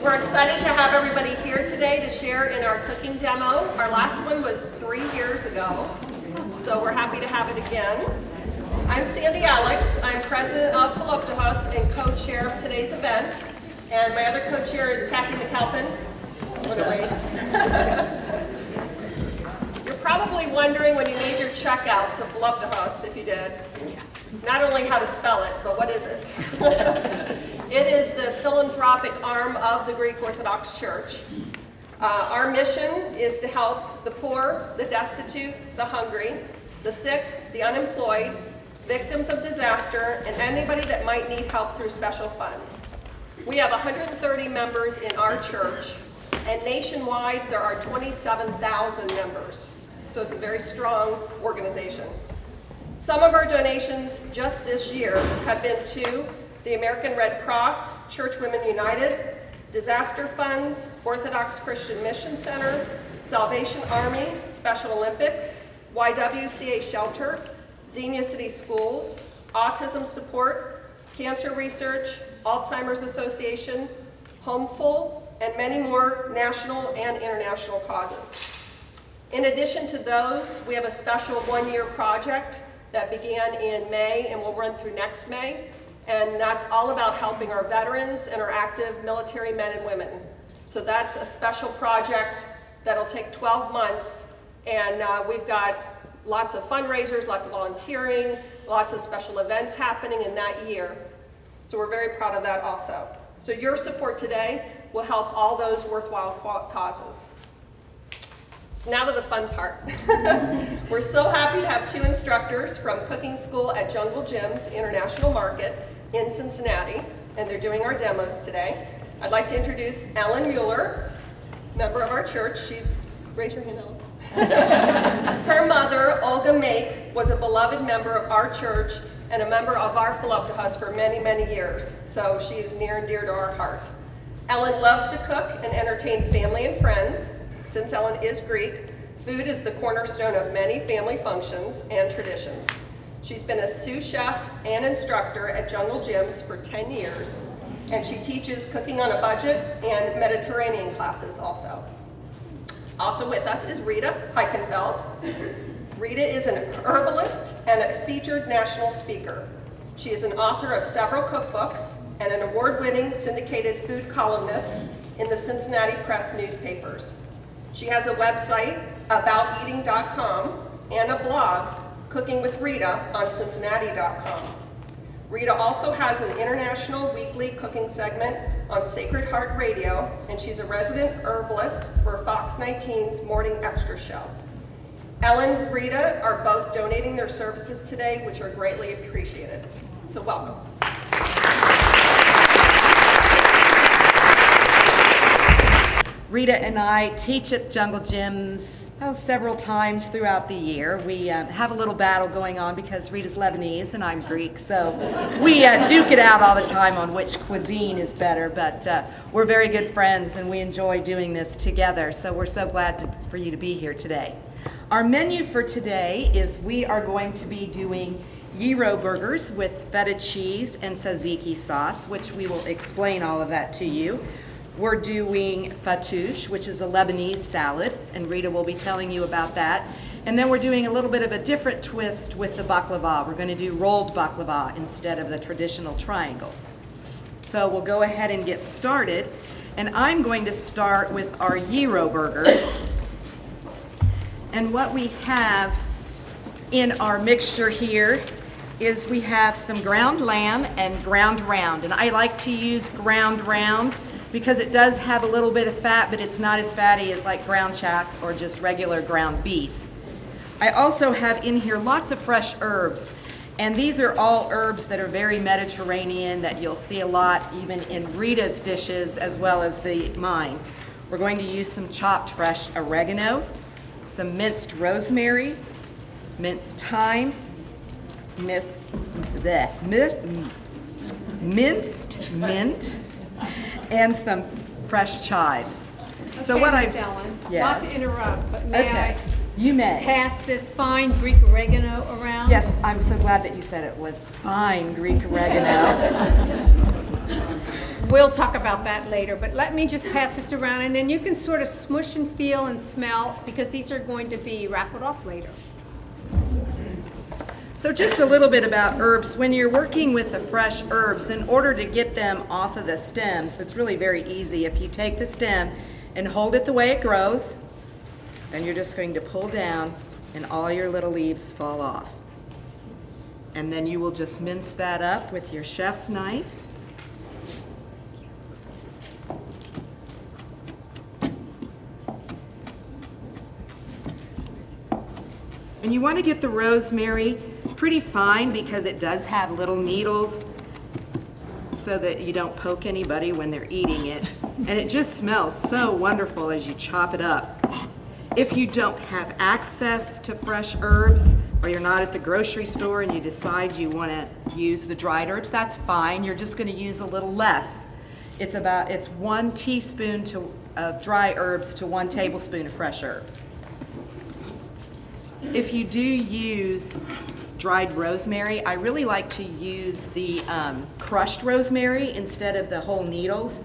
We're excited to have everybody here today to share in our cooking demo. Our last one was 3 years ago, so we're happy to have it again. I'm Sandy Alex. I'm president of Phyllo and co-chair of today's event. And my other co-chair is Kathy McAlpin. What a wave. You're probably wondering when you made your check out to Phyllo, if you did, not only how to spell it, but what is it? It is the philanthropic arm of the Greek Orthodox Church. Our mission is to help the poor, the destitute, the hungry, the sick, the unemployed, victims of disaster, and anybody that might need help through special funds. We have 130 members in our church, and nationwide there are 27,000 members. So it's a very strong organization. Some of our donations just this year have been to the American Red Cross, Church Women United, Disaster Funds, Orthodox Christian Mission Center, Salvation Army, Special Olympics, YWCA Shelter, Xenia City Schools, Autism Support, Cancer Research, Alzheimer's Association, Homeful, and many more national and international causes. In addition to those, we have a special one-year project that began in May and will run through next May. And that's all about helping our veterans and our active military men and women. So that's a special project that'll take 12 months. And we've got lots of fundraisers, lots of volunteering, lots of special events happening in that year. So we're very proud of that also. So your support today will help all those worthwhile causes. So now to the fun part. We're so happy to have 2 instructors from cooking school at Jungle Jim's International Market in Cincinnati, and they're doing our demos today. I'd like to introduce Ellen Mueller, member of our church. Raise your hand, Ellen. Her mother, Olga Make, was a beloved member of our church and a member of our Phyllo for many, many years, so she is near and dear to our heart. Ellen loves to cook and entertain family and friends. Since Ellen is Greek, food is the cornerstone of many family functions and traditions. She's been a sous chef and instructor at Jungle Jim's for 10 years, and she teaches cooking on a budget and Mediterranean classes also. Also with us is Rita Heikenfeld. Rita is an herbalist and a featured national speaker. She is an author of several cookbooks and an award-winning syndicated food columnist in the Cincinnati Press newspapers. She has a website, abouteating.com, and a blog, Cooking with Rita, on Cincinnati.com. Rita also has an international weekly cooking segment on Sacred Heart Radio, and she's a resident herbalist for Fox 19's Morning Extra Show. Ellen and Rita are both donating their services today, which are greatly appreciated. So welcome. Rita and I teach at Jungle Jim's several times throughout the year. We have a little battle going on because Rita's Lebanese and I'm Greek, so we duke it out all the time on which cuisine is better, but we're very good friends and we enjoy doing this together, so we're so glad for you to be here today. Our menu for today is we are going to be doing gyro burgers with feta cheese and tzatziki sauce, which we will explain all of that to you. We're doing fatoush, which is a Lebanese salad, and Rita will be telling you about that. And then we're doing a little bit of a different twist with the baklava. We're going to do rolled baklava instead of the traditional triangles. So we'll go ahead and get started. And I'm going to start with our gyro burgers. And what we have in our mixture here is we have some ground lamb and ground round. And I like to use ground round because it does have a little bit of fat, but it's not as fatty as like ground chuck or just regular ground beef. I also have in here lots of fresh herbs, and these are all herbs that are very Mediterranean that you'll see a lot even in Rita's dishes as well as mine. We're going to use some chopped fresh oregano, some minced rosemary, minced thyme, minced mint, and some fresh chives. Okay, so what Ms. Ellen, yes. not to interrupt, but may I You may. pass this fine Greek oregano around? Yes, I'm so glad that you said it was fine Greek oregano. we'll talk about that later, but let me just pass this around, and then you can sort of smush and feel and smell, because these are going to be raffled off later. So just a little bit about herbs. When you're working with the fresh herbs, in order to get them off of the stems, that's really very easy. If you take the stem and hold it the way it grows, then you're just going to pull down and all your little leaves fall off. And then you will just mince that up with your chef's knife. And you want to get the rosemary pretty fine because it does have little needles so that you don't poke anybody when they're eating it. And it just smells so wonderful as you chop it up. If you don't have access to fresh herbs, or you're not at the grocery store and you decide you want to use the dried herbs, that's fine. You're just going to use a little less. It's 1 teaspoon of dry herbs to 1 tablespoon of fresh herbs. If you do use dried rosemary, I really like to use the crushed rosemary instead of the whole needles,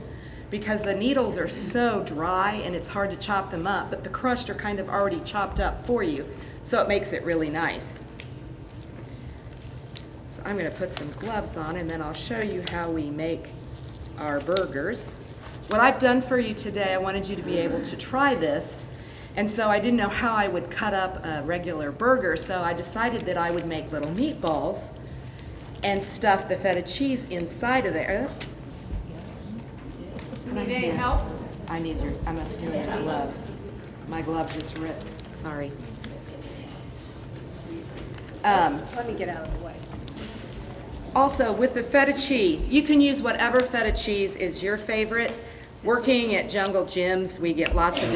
because the needles are so dry and it's hard to chop them up, but the crushed are kind of already chopped up for you, so it makes it really nice. So I'm going to put some gloves on and then I'll show you how we make our burgers. What I've done for you today, I wanted you to be able to try this. And so I didn't know how I would cut up a regular burger, so I decided that I would make little meatballs and stuff the feta cheese inside of there. Need any help? I need yours. I must do it in a glove. My glove just ripped. Sorry. Let me get out of the way. Also, with the feta cheese, you can use whatever feta cheese is your favorite. Working at Jungle Jim's, we have lots of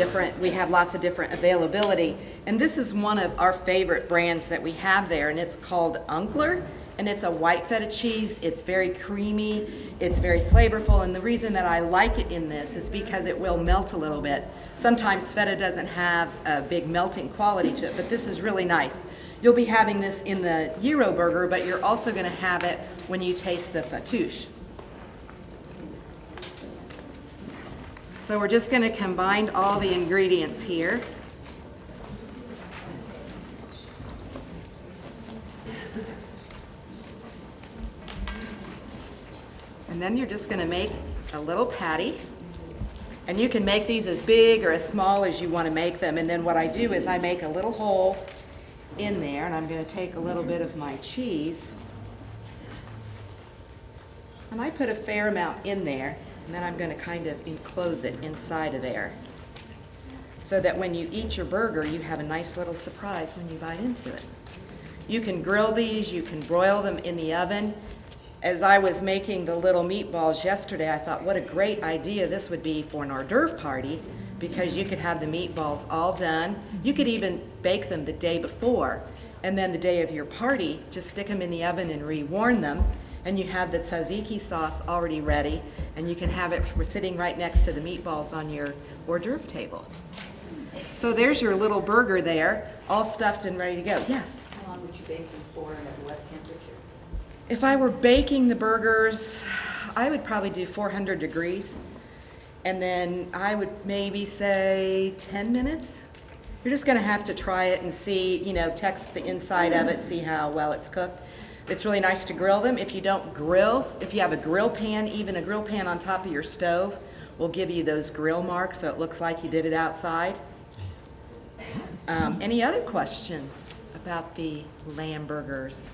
different availability. And this is one of our favorite brands that we have there, and it's called Mueller, and it's a white feta cheese. It's very creamy, it's very flavorful, and the reason that I like it in this is because it will melt a little bit. Sometimes feta doesn't have a big melting quality to it, but this is really nice. You'll be having this in the gyro burger, but you're also going to have it when you taste the fatoush. So we're just going to combine all the ingredients here. And then you're just going to make a little patty. And you can make these as big or as small as you want to make them. And then what I do is I make a little hole in there, and I'm going to take a little bit of my cheese. And I put a fair amount in there. And then I'm going to kind of enclose it inside of there so that when you eat your burger, you have a nice little surprise when you bite into it. You can grill these, you can broil them in the oven. As I was making the little meatballs yesterday, I thought what a great idea this would be for an hors d'oeuvre party, because you could have the meatballs all done. You could even bake them the day before, and then the day of your party, just stick them in the oven and rewarm them. And you have the Tzaziki sauce already ready, and you can have it sitting right next to the meatballs on your hors d'oeuvre table. So there's your little burger there, all stuffed and ready to go. Yes? How long would you bake them for and at what temperature? If I were baking the burgers, I would probably do 400 degrees, and then I would maybe say 10 minutes. You're just going to have to try it and see, test the inside of it, see how well it's cooked. It's really nice to grill them. If you don't grill, if you have a grill pan, even a grill pan on top of your stove will give you those grill marks so it looks like you did it outside. Any other questions about the lamb burgers?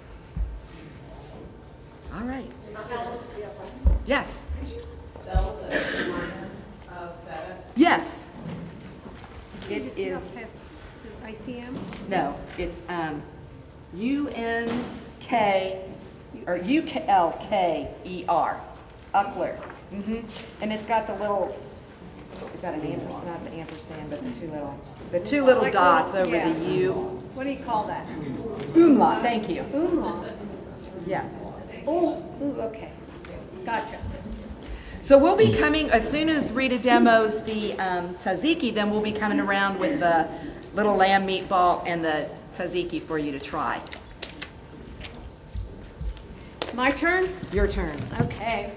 All right. Yes? Could you spell the acronym of Feta? Yes. You It just is, must have- is it ICM? no, it's U-N-K, or U-K-L-K-E-R, Uckler. And it's got the little, is that an ampersand? Not an ampersand, but the two little dots over Yeah. the U. What do you call that? Umlaut, thank you. Umlaut. Yeah. Oh, ooh, okay. Gotcha. So we'll be coming, as soon as Rita demos the tzatziki, then we'll be coming around with the little lamb meatball and the tzatziki for you to try. My turn? Your turn. Okay.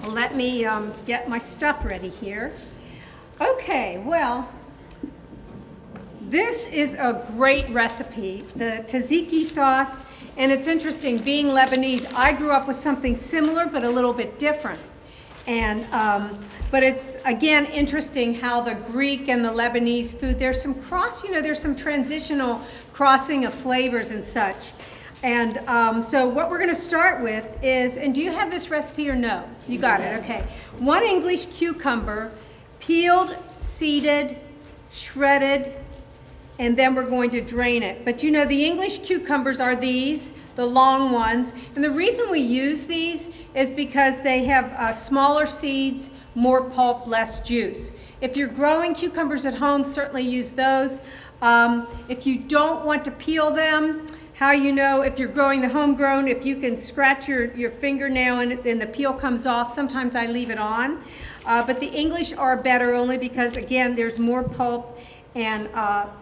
Let me get my stuff ready here. Okay, well, this is a great recipe, the Tzaziki sauce, and it's interesting, being Lebanese, I grew up with something similar but a little bit different. And, but it's, again, interesting how the Greek and the Lebanese food, there's some there's some transitional crossing of flavors and such. And so what we're going to start with is, and do you have this recipe or no? You got it, okay. 1 English cucumber, peeled, seeded, shredded, and then we're going to drain it. But you know, the English cucumbers are these, the long ones. And the reason we use these is because they have smaller seeds, more pulp, less juice. If you're growing cucumbers at home, certainly use those. If you don't want to peel them, how you know if you're growing the homegrown, if you can scratch your fingernail and the peel comes off, sometimes I leave it on. But the English are better only because, again, there's more pulp and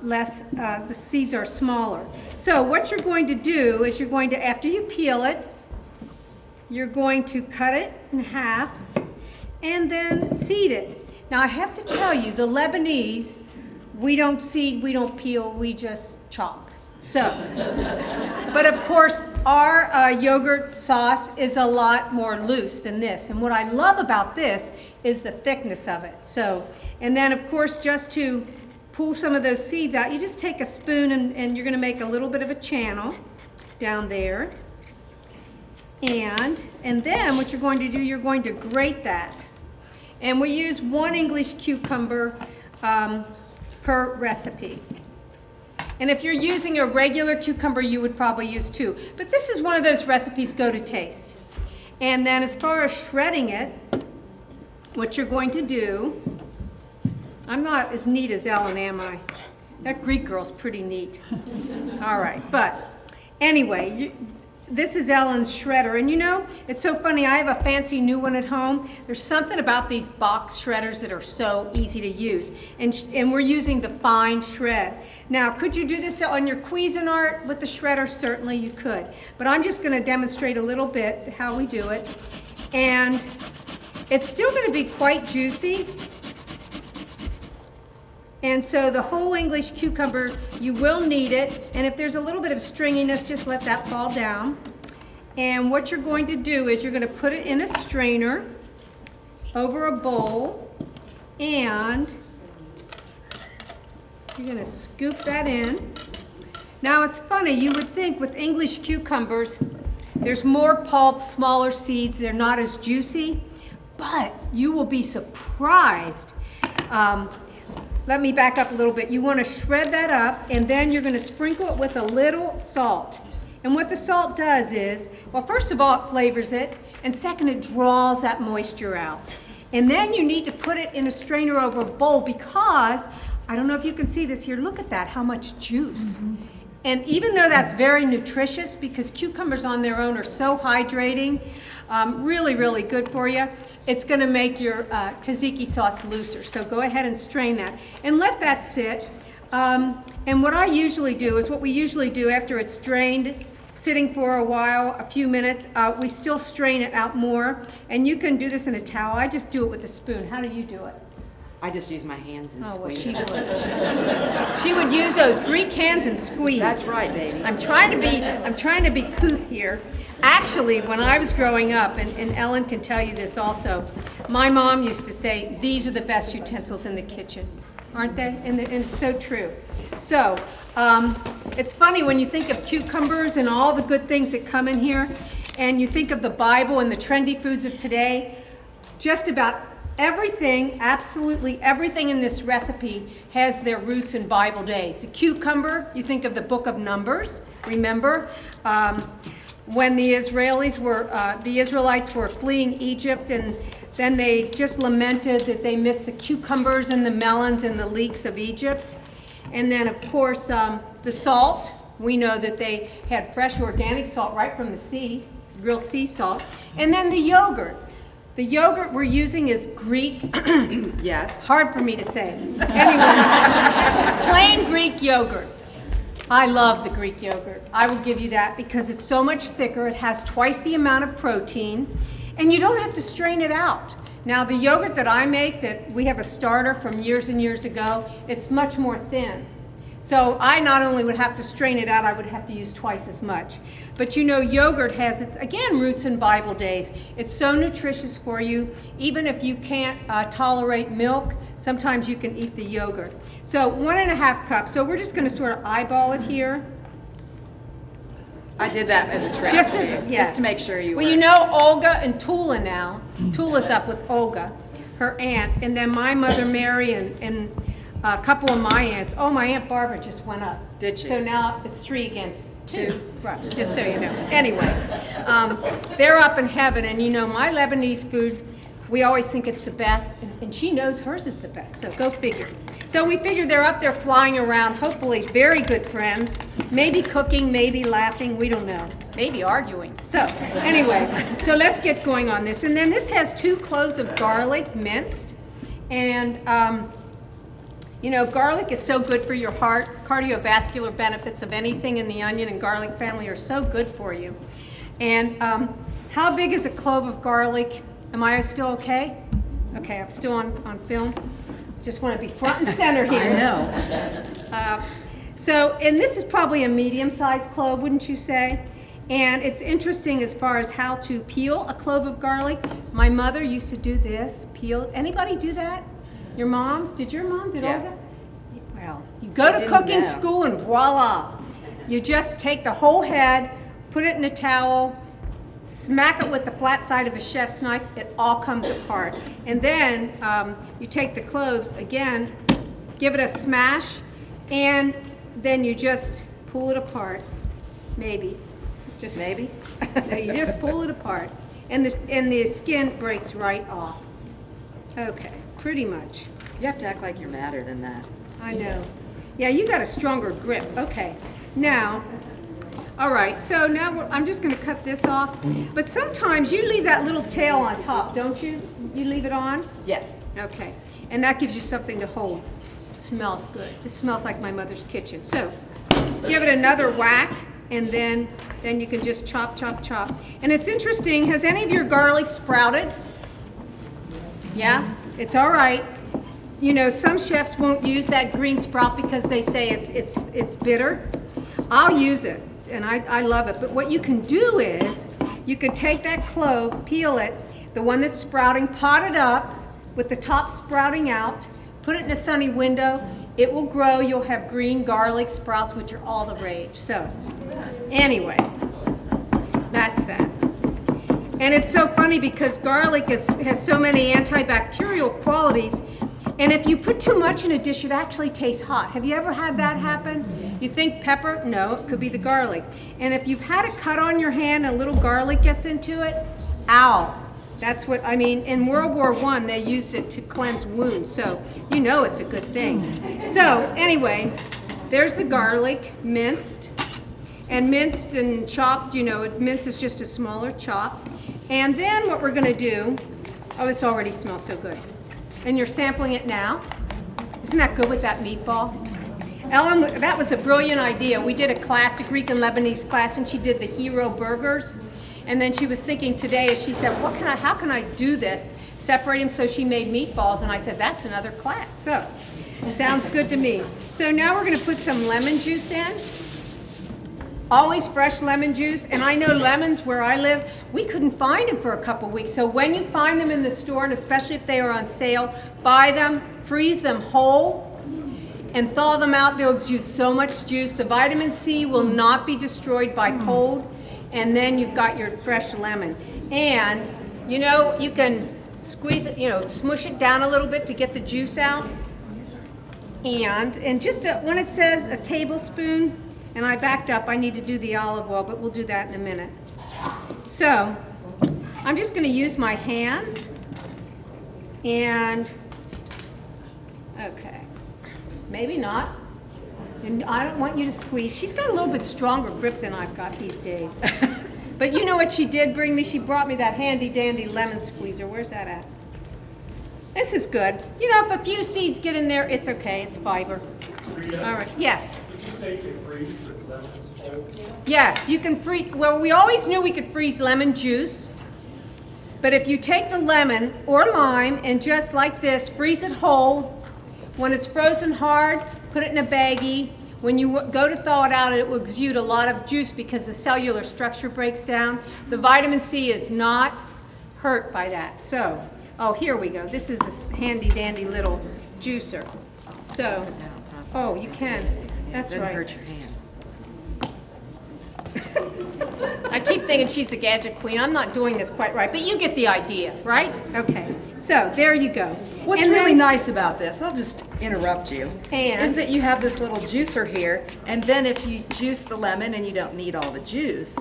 the seeds are smaller. So what you're going to do is you're going to, after you peel it, you're going to cut it in half and then seed it. Now I have to tell you, the Lebanese, we don't seed, we don't peel, we just chop. So, but of course, our yogurt sauce is a lot more loose than this. And what I love about this is the thickness of it. So, and then of course, just to pull some of those seeds out, you just take a spoon and you're going to make a little bit of a channel down there. And then what you're going to do, you're going to grate that. And we use 1 English cucumber per recipe. And if you're using a regular cucumber, you would probably use 2. But this is one of those recipes go to taste. And then as far as shredding it, what you're going to do, I'm not as neat as Ellen, am I? That Greek girl's pretty neat. All right, but anyway, this is Ellen's shredder. And you know, it's so funny, I have a fancy new one at home. There's something about these box shredders that are so easy to use. And we're using the fine shred. Now, could you do this on your Cuisinart with the shredder? Certainly you could. But I'm just going to demonstrate a little bit how we do it. And it's still going to be quite juicy. And so the whole English cucumber, you will need it. And if there's a little bit of stringiness, just let that fall down. And what you're going to do is you're going to put it in a strainer over a bowl. And you're going to scoop that in. Now it's funny, you would think with English cucumbers, there's more pulp, smaller seeds, they're not as juicy. But you will be surprised. Let me back up a little bit. You want to shred that up, and then you're going to sprinkle it with a little salt. And what the salt does is, well, first of all, it flavors it, and second, it draws that moisture out. And then you need to put it in a strainer over a bowl because, I don't know if you can see this here, look at that, how much juice. Mm-hmm. And even though that's very nutritious, because cucumbers on their own are so hydrating, really, really good for you, it's going to make your tzatziki sauce looser. So go ahead and strain that and let that sit. And what I usually do is what we usually do after it's drained, sitting for a while, a few minutes, we still strain it out more. And you can do this in a towel. I just do it with a spoon. How do you do it? I just use my hands and Oh, well, squeeze she it. would. She would use those Greek hands and squeeze. That's right, baby. I'm trying to be couth here. Actually, when I was growing up, and Ellen can tell you this also, my mom used to say, these are the best utensils in the kitchen, aren't they? And it's so true. So, it's funny when you think of cucumbers and all the good things that come in here, and you think of the Bible and the trendy foods of today, just about everything, absolutely everything in this recipe has their roots in Bible days. The cucumber, you think of the book of Numbers, remember? When the Israelites were fleeing Egypt, and then they just lamented that they missed the cucumbers and the melons and the leeks of Egypt. And then, of course, the salt. We know that they had fresh organic salt right from the sea, real sea salt. And then the yogurt. The yogurt we're using is Greek. Yes. Hard for me to say. Anyway, plain Greek yogurt. I love the Greek yogurt. I will give you that because it's so much thicker. It has twice the amount of protein, and you don't have to strain it out. Now, the yogurt that I make, that we have a starter from years and years ago, it's much more thin. So I not only would have to strain it out, I would have to use twice as much. But you know, yogurt has its, again, roots in Bible days. It's so nutritious for you. Even if you can't tolerate milk, sometimes you can eat the yogurt. So 1.5 cups. So we're just going to sort of eyeball it here. I did that as a trick. Just to make sure you Well, were. you know Olga and Tula now. Tula's up with Olga, her aunt, and then my mother Mary and a couple of my aunts. Oh, my Aunt Barbara just went up. Did she? So now it's 3 against 2. Right, just so you know. Anyway, they're up in heaven, and you know, my Lebanese food, we always think it's the best, and she knows hers is the best, so go figure. So we figured they're up there flying around, hopefully very good friends, maybe cooking, maybe laughing, we don't know, maybe arguing. So anyway, so let's get going on this. And then this has 2 cloves of garlic minced, and you know, garlic is so good for your heart. Cardiovascular benefits of anything in the onion and garlic family are so good for you. And how big is a clove of garlic? Am I still okay? Okay, I'm still on film. Just want to be front and center here. I know. So, and this is probably a medium-sized clove, wouldn't you say? And it's interesting as far as how to peel a clove of garlic. My mother used to do this, peel. Anybody do that? Your moms? Did your mom? Did Yeah. Olga? Well, you go to cooking school and voila. You just take the whole head, put it in a towel, smack it with the flat side of a chef's knife, it all comes apart. And then you take the cloves, again, give it a smash, and then you just pull it apart. Maybe. Just, Maybe? No, you just pull it apart. And the skin breaks right off. Okay, pretty much. You have to act like you're madder than that. I know. Yeah, you got a stronger grip. Okay. Now, all right, so now I'm just going to cut this off. But sometimes you leave that little tail on top, don't you? You leave it on? Yes. Okay. And that gives you something to hold. It smells good. It smells like my mother's kitchen. So give it another whack, and then you can just chop, chop, chop. And it's interesting, has any of your garlic sprouted? Yeah? It's all right. You know, some chefs won't use that green sprout because they say it's bitter. I'll use it, and I love it. But what you can do is, you can take that clove, peel it, the one that's sprouting, pot it up with the top sprouting out, put it in a sunny window. It will grow. You'll have green garlic sprouts, which are all the rage. So, anyway, that's that. And it's so funny because garlic has so many antibacterial qualities. And if you put too much in a dish, it actually tastes hot. Have you ever had that happen? You think pepper? No, it could be the garlic. And if you've had a cut on your hand and a little garlic gets into it, ow. That's what, I mean, in World War I, they used it to cleanse wounds. So you know it's a good thing. So anyway, there's the garlic minced. And minced and chopped, you know, minced is just a smaller chop. And then what we're going to do, oh, this already smells so good. And you're sampling it now. Isn't that good with that meatball? Ellen, that was a brilliant idea. We did a class, a Greek and Lebanese class, and she did the hero burgers. And then she was thinking today, she said, how can I do this? Separate them, so she made meatballs. And I said, that's another class. So, sounds good to me. So now we're going to put some lemon juice in. Always fresh lemon juice, and I know lemons where I live, we couldn't find them for a couple weeks. So when you find them in the store, and especially if they are on sale, buy them, freeze them whole, and thaw them out. They'll exude so much juice. The vitamin C will not be destroyed by cold, and then you've got your fresh lemon. And, you know, you can squeeze it, you know, smush it down a little bit to get the juice out. And just when it says a tablespoon, and I backed up, I need to do the olive oil, but we'll do that in a minute. So, I'm just going to use my hands, and, okay, maybe not. And I don't want you to squeeze. She's got a little bit stronger grip than I've got these days. But you know what she did bring me? She brought me that handy-dandy lemon squeezer. Where's that at? This is good. You know, if a few seeds get in there, it's okay. It's fiber. All right. Yes? Did you say to freeze the lemons whole? Yes, you can freeze, well, we always knew we could freeze lemon juice, but if you take the lemon or lime and just like this, freeze it whole, when it's frozen hard, put it in a baggie. When you go to thaw it out, it will exude a lot of juice because the cellular structure breaks down. The vitamin C is not hurt by that. So, oh, here we go. This is a handy dandy little juicer. So, oh, you can. That's right. Hurt your hand. I keep thinking she's the gadget queen. I'm not doing this quite right, but you get the idea, right? Okay. So, there you go. What's And really then- nice about this, I'll just interrupt you, And? is that you have this little juicer here, and then if you juice the lemon and you don't need all the juice,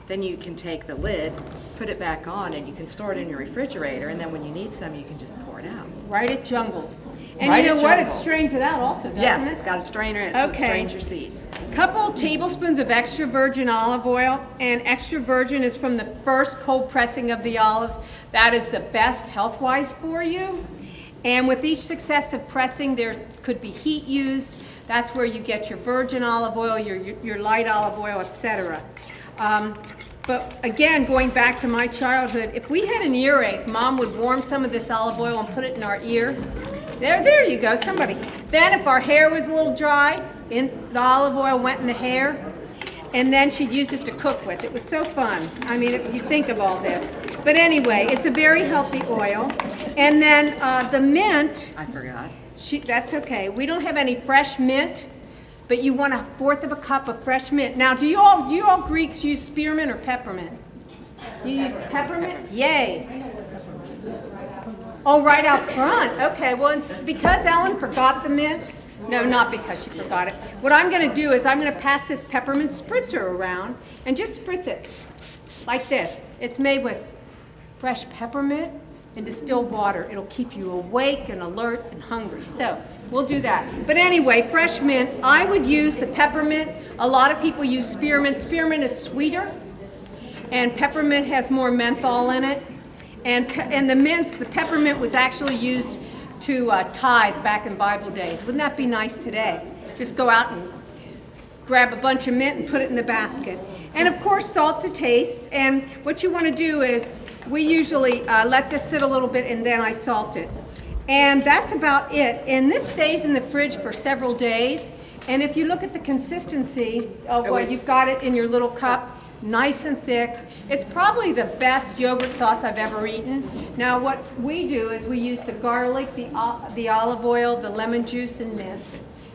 then you can take the lid, put it back on, and you can store it in your refrigerator, and then when you need some, you can just pour it out. Right at Jungles. And Right you at know what? It Jungles. strains it out also, doesn't it? Yes, it's got a strainer in it, so it Okay. strains your seeds. Couple tablespoons of extra virgin olive oil, and extra virgin is from the first cold pressing of the olives. That is the best health-wise for you. And with each successive pressing, there could be heat used. That's where you get your virgin olive oil, your light olive oil, etc. But again, going back to my childhood, if we had an earache, Mom would warm some of this olive oil and put it in our ear. There you go, somebody. Then if our hair was a little dry, the olive oil went in the hair, and then she'd use it to cook with. It was so fun. I mean, you think of all this. But anyway, it's a very healthy oil. And then the mint, I forgot. that's okay. We don't have any fresh mint, but you want 1/4 of a cup of fresh mint. Now, do you all Greeks use spearmint or peppermint? You use peppermint? Yay. Oh, right out front. Okay, well, it's because Ellen forgot the mint. No, not because she forgot it. What I'm going to do is I'm going to pass this peppermint spritzer around and just spritz it like this. It's made with fresh peppermint and distilled water. It'll keep you awake and alert and hungry. So we'll do that. But anyway, fresh mint, I would use the peppermint. A lot of people use spearmint. Spearmint is sweeter, and peppermint has more menthol in it. And the mints, the peppermint was actually used to tithe back in Bible days. Wouldn't that be nice today? Just go out and grab a bunch of mint and put it in the basket. And of course, salt to taste. And what you want to do is, we usually let this sit a little bit and then I salt it. And that's about it. And this stays in the fridge for several days. And if you look at the consistency of what you've got it in your little cup, nice and thick. It's probably the best yogurt sauce I've ever eaten. Now what we do is we use the garlic, the olive oil, the lemon juice, and mint.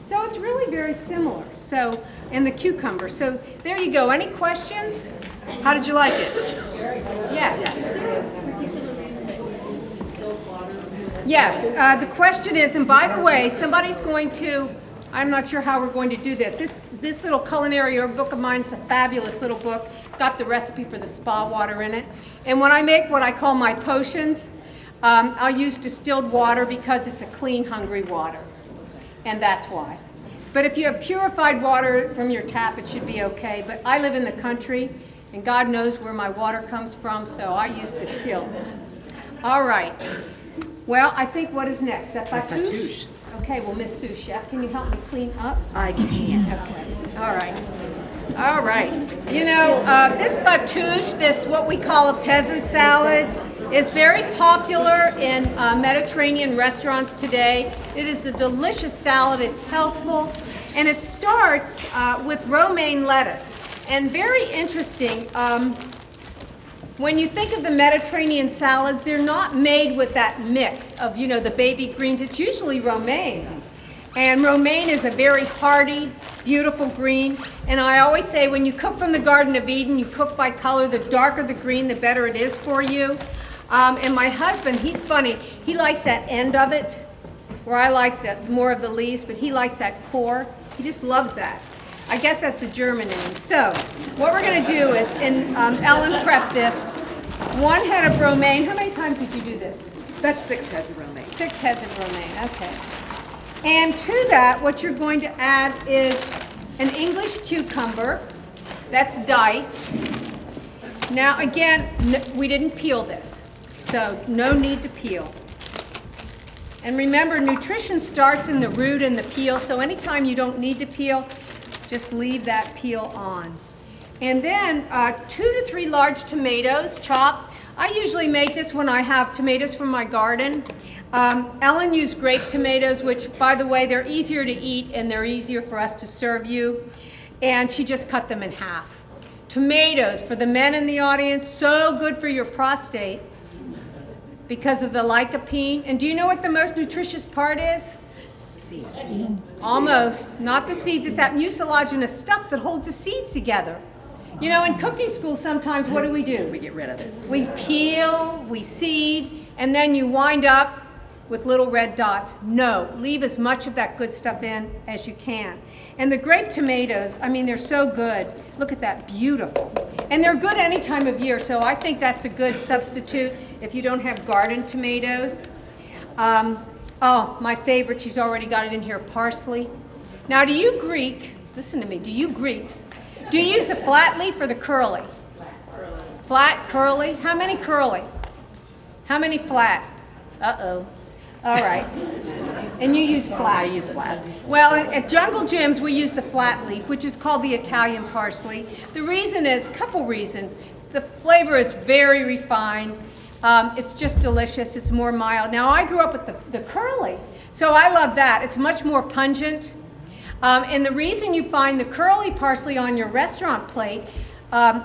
So it's really very similar. So, and the cucumber. So there you go. Any questions? How did you like it? Yes. Yes, the question is, and by the way, somebody's going to, I'm not sure how we're going to do this. This little culinary book of mine is a fabulous little book. It's got the recipe for the spa water in it. And when I make what I call my potions, I'll use distilled water because it's a clean, hungry water. And that's why. But if you have purified water from your tap, it should be okay. But I live in the country, and God knows where my water comes from, so I use distilled. All right. Well, I think what is next? That Fatoush? Fatoush. Okay, well, Miss Sous Chef, can you help me clean up? I can. Okay. All right. All right. You know, this Fatoush, this what we call a peasant salad, is very popular in Mediterranean restaurants today. It is a delicious salad. It's healthful, and it starts with romaine lettuce. And very interesting, when you think of the Mediterranean salads, they're not made with that mix of, you know, the baby greens. It's usually romaine. And romaine is a very hearty, beautiful green. And I always say when you cook from the Garden of Eden, you cook by color. The darker the green, the better it is for you. And my husband, he's funny. He likes that end of it, where I like more of the leaves, but he likes that core. He just loves that. I guess that's a German name. So what we're going to do is, and Ellen prepped this, 1 head of romaine. How many times did you do this? That's 6 heads of romaine. 6 heads of romaine, okay. And to that, what you're going to add is an English cucumber that's diced. Now again, we didn't peel this, so no need to peel. And remember, nutrition starts in the root and the peel, so anytime you don't need to peel, Just leave that peel on. And then 2 to 3 large tomatoes chopped. I usually make this when I have tomatoes from my garden. Ellen used grape tomatoes, which, by the way, they're easier to eat and they're easier for us to serve you. And she just cut them in half. Tomatoes, for the men in the audience, so good for your prostate because of the lycopene. And do you know what the most nutritious part is? Seeds. Almost. Not the seeds. It's that mucilaginous stuff that holds the seeds together. You know, in cooking school sometimes, what do? We get rid of it. We peel, we seed, and then you wind up with little red dots. No, leave as much of that good stuff in as you can. And the grape tomatoes, I mean, they're so good. Look at that, beautiful. And they're good any time of year, so I think that's a good substitute if you don't have garden tomatoes. Oh, my favorite, she's already got it in here, parsley. Now, do you Greek, listen to me, do you Greeks, do you use the flat leaf or the curly? Flat, curly? How many curly? How many flat? Uh-oh. All right. And you use flat. I use flat. Well, at Jungle Gyms, we use the flat leaf, which is called the Italian parsley. The reason is, a couple reasons. The flavor is very refined. It's just delicious. It's more mild. Now, I grew up with the curly, so I love that. It's much more pungent. And the reason you find the curly parsley on your restaurant plate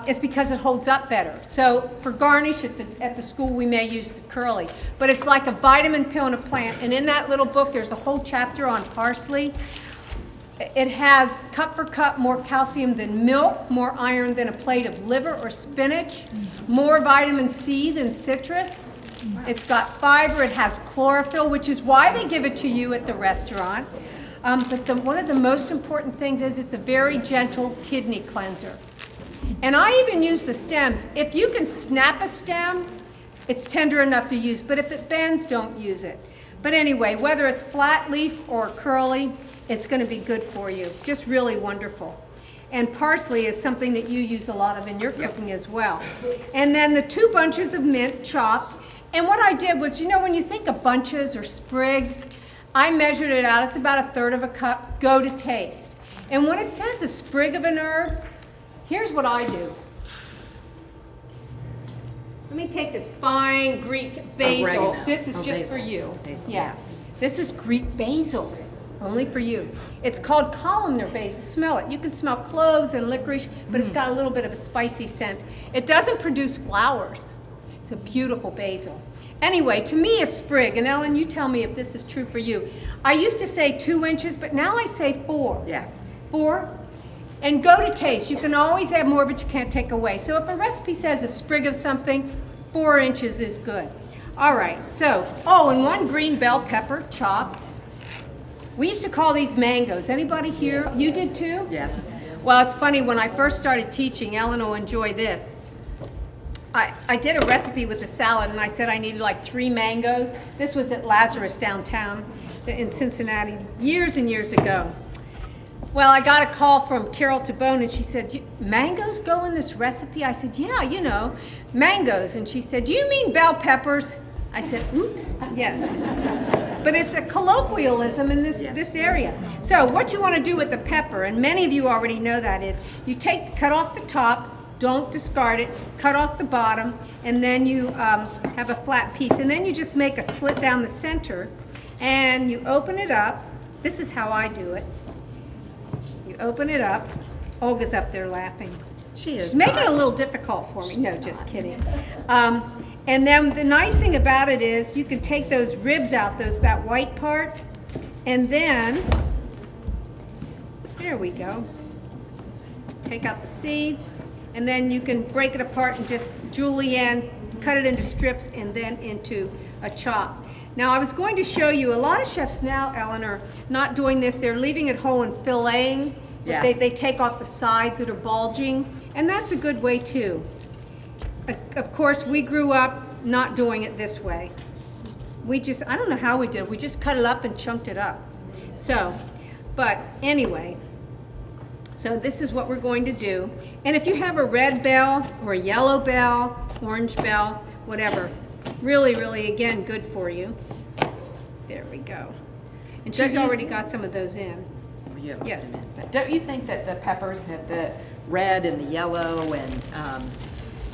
is because it holds up better. So for garnish at the school, we may use the curly. But it's like a vitamin pill in a plant. And in that little book, there's a whole chapter on parsley. It has, cup for cup, more calcium than milk, more iron than a plate of liver or spinach, more vitamin C than citrus. It's got fiber, it has chlorophyll, which is why they give it to you at the restaurant. But one of the most important things is it's a very gentle kidney cleanser. And I even use the stems. If you can snap a stem, it's tender enough to use, but if it bends, don't use it. But anyway, whether it's flat leaf or curly, it's going to be good for you. Just really wonderful. And parsley is something that you use a lot of in your cooking as well. And then the 2 bunches of mint chopped. And what I did was, you know, when you think of bunches or sprigs, I measured it out. It's about 1/3 of a cup. Go to taste. And when it says a sprig of an herb, here's what I do. Let me take this fine Greek basil. Oregano. This is Oh, just basil. for you. Basil, Yeah. yes. This is Greek basil, only for you. It's called columnar basil. Smell it. You can smell cloves and licorice, but it's got a little bit of a spicy scent. It doesn't produce flowers. It's a beautiful basil. Anyway, to me, a sprig, and Ellen, you tell me if this is true for you. I used to say 2 inches, but now I say 4. Yeah. 4. And go to taste. You can always add more, but you can't take away. So if a recipe says a sprig of something, 4 inches is good. All right, so, and 1 green bell pepper chopped. We used to call these mangoes. Anybody here? Yes. You did too? Yes. Well, it's funny, when I first started teaching, Ellen will enjoy this. I did a recipe with a salad, and I said I needed like 3 mangoes. This was at Lazarus downtown in Cincinnati years and years ago. Well, I got a call from Carol Tabone, and she said, mangoes go in this recipe? I said, yeah, you know, mangoes. And she said, do you mean bell peppers? I said, oops, yes. But it's a colloquialism in this area. So what you want to do with the pepper, and many of you already know that, is you cut off the top, don't discard it, cut off the bottom, and then you have a flat piece. And then you just make a slit down the center, and you open it up. This is how I do it. You open it up. Olga's up there laughing. She is. She's making it a little difficult for me. No, just kidding. And then the nice thing about it is you can take those ribs out, that white part, and then, there we go. Take out the seeds, and then you can break it apart and just julienne, cut it into strips, and then into a chop. Now, I was going to show you, a lot of chefs now, Ellen, are not doing this. They're leaving it whole and filleting. Yes. They take off the sides that are bulging, and that's a good way too. Of course, we grew up not doing it this way. I don't know how we did. We just cut it up and chunked it up. So, but anyway, so this is what we're going to do. And if you have a red bell or a yellow bell, orange bell, whatever, really, really, again, good for you. There we go. And she's already got some of those in. you haven't Yes. put them in. But don't you think that the peppers have the red and the yellow and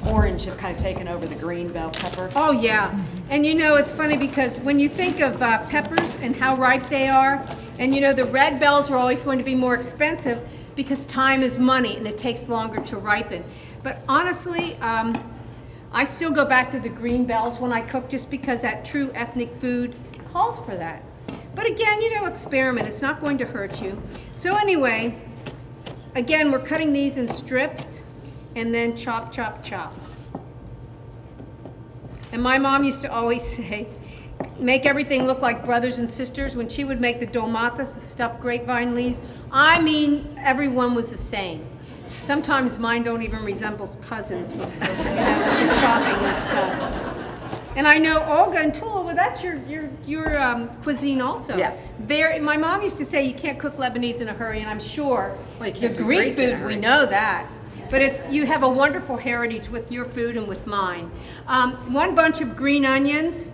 orange have kind of taken over the green bell pepper? Oh, yeah. And you know, it's funny because when you think of peppers and how ripe they are, and you know, the red bells are always going to be more expensive because time is money and it takes longer to ripen. But honestly, I still go back to the green bells when I cook just because that true ethnic food calls for that. But again, you know, experiment. It's not going to hurt you. So anyway, again, we're cutting these in strips and then chop, chop, chop. And my mom used to always say, make everything look like brothers and sisters. When she would make the dolmatas, the stuffed grapevine leaves, I mean, everyone was the same. Sometimes mine don't even resemble cousins with, you know, with the chopping and stuff. And I know Olga and Tula, well, that's your cuisine also. Yes. My mom used to say you can't cook Lebanese in a hurry, and I'm sure Well, you the can't do Greek Greek in a food, we hurry. know that. But you have a wonderful heritage with your food and with mine. One bunch of green onions,